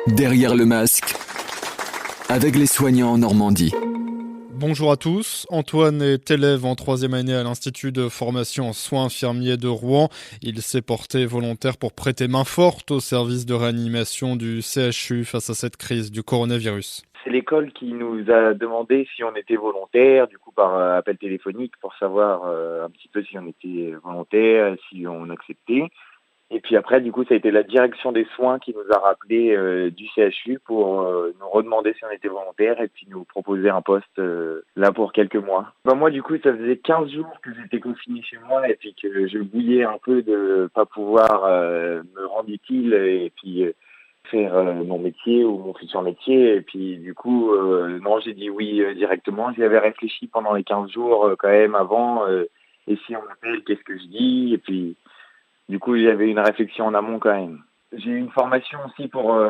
Derrière le masque, avec les soignants en Normandie. Bonjour à tous, Antoine est élève en 3e année à l'Institut de formation en soins infirmiers de Rouen. Il s'est porté volontaire pour prêter main forte au service de réanimation du CHU face à cette crise du coronavirus. C'est l'école qui nous a demandé si on était volontaire, du coup par appel téléphonique, pour savoir un petit peu si on était volontaire, si on acceptait. Et puis après, du coup, ça a été la direction des soins qui nous a rappelé du CHU pour nous redemander si on était volontaire et puis nous proposer un poste là pour quelques mois. Moi, du coup, ça faisait 15 jours que j'étais confiné chez moi et puis que je bouillais un peu de pas pouvoir me rendre utile et puis faire mon métier ou mon futur métier. Et puis, du coup, non, j'ai dit oui directement. J'y avais réfléchi pendant les 15 jours quand même avant. Et si on m'appelle, qu'est-ce que je dis? Et puis, du coup, j'avais une réflexion en amont quand même. J'ai eu une formation aussi pour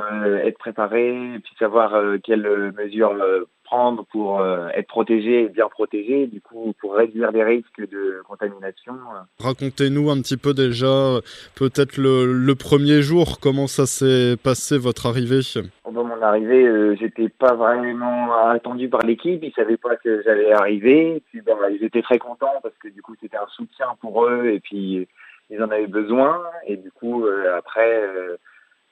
être préparé et puis savoir quelles mesures prendre pour être protégé et bien protégé, du coup, pour réduire les risques de contamination. Racontez-nous un petit peu déjà, peut-être le premier jour, comment ça s'est passé votre arrivée? Mon arrivée, j'étais pas vraiment attendu par l'équipe, ils savaient pas que j'allais arriver. Et puis ils étaient très contents parce que du coup c'était un soutien pour eux et puis ils en avaient besoin. Et du coup après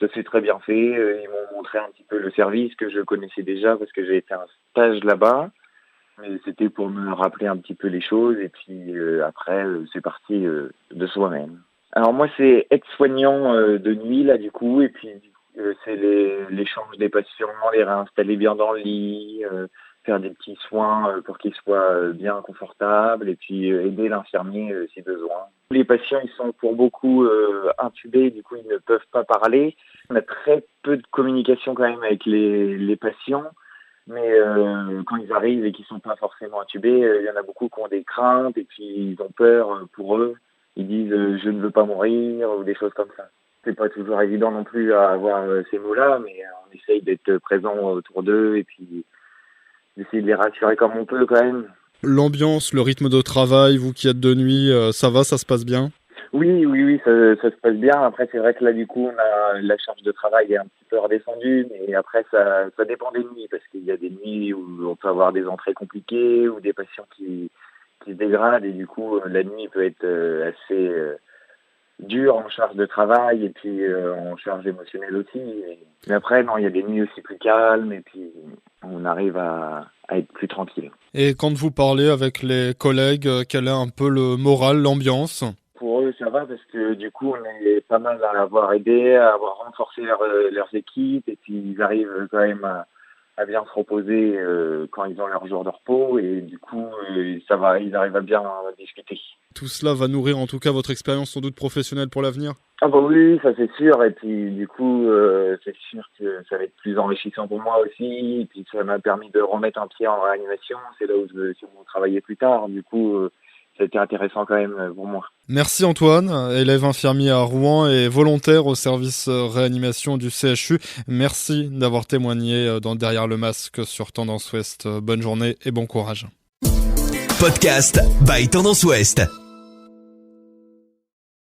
ça s'est très bien fait. Ils m'ont montré un petit peu le service que je connaissais déjà parce que j'ai fait un stage là-bas. Mais c'était pour me rappeler un petit peu les choses et puis après c'est parti de soi-même. Alors moi c'est aide-soignant de nuit là du coup et puis c'est l'échange des patients, les réinstaller bien dans le lit, faire des petits soins pour qu'ils soient bien confortables et puis aider l'infirmier si besoin. Les patients ils sont pour beaucoup intubés, du coup ils ne peuvent pas parler. On a très peu de communication quand même avec les patients. Mais quand ils arrivent et qu'ils sont pas forcément intubés, il y en a beaucoup qui ont des craintes et puis ils ont peur pour eux. Ils disent je ne veux pas mourir ou des choses comme ça. C'est pas toujours évident non plus à avoir ces mots-là, mais on essaye d'être présent autour d'eux et puis d'essayer de les rassurer comme on peut quand même. L'ambiance, le rythme de travail, vous qui êtes de nuit, ça va, ça se passe bien? Oui, ça se passe bien. Après, c'est vrai que là, du coup, la charge de travail est un petit peu redescendue, mais après, ça dépend des nuits, parce qu'il y a des nuits où on peut avoir des entrées compliquées ou des patients qui se dégradent, et du coup, la nuit peut être assez dure en charge de travail et puis en charge émotionnelle aussi. Mais après, non, il y a des nuits aussi plus calmes, et puis on arrive à être plus tranquille. Et quand vous parlez avec les collègues, quel est un peu le moral, l'ambiance? Pour eux, ça va parce que du coup, on est pas mal à avoir aidé, à avoir renforcé leurs équipes et puis ils arrivent quand même à bien se reposer quand ils ont leur jour de repos et du coup, ça va, ils arrivent à bien discuter. Tout cela va nourrir en tout cas votre expérience sans doute professionnelle pour l'avenir? Ah bah oui, ça c'est sûr et puis du coup, c'est sûr que ça va être plus enrichissant pour moi aussi et puis ça m'a permis de remettre un pied en réanimation, c'est là où je veux sûrement travailler plus tard, du coup, ça a été intéressant quand même pour moi. Merci Antoine, élève infirmier à Rouen et volontaire au service réanimation du CHU. Merci d'avoir témoigné dans Derrière le masque sur Tendance Ouest. Bonne journée et bon courage. Podcast by Tendance Ouest.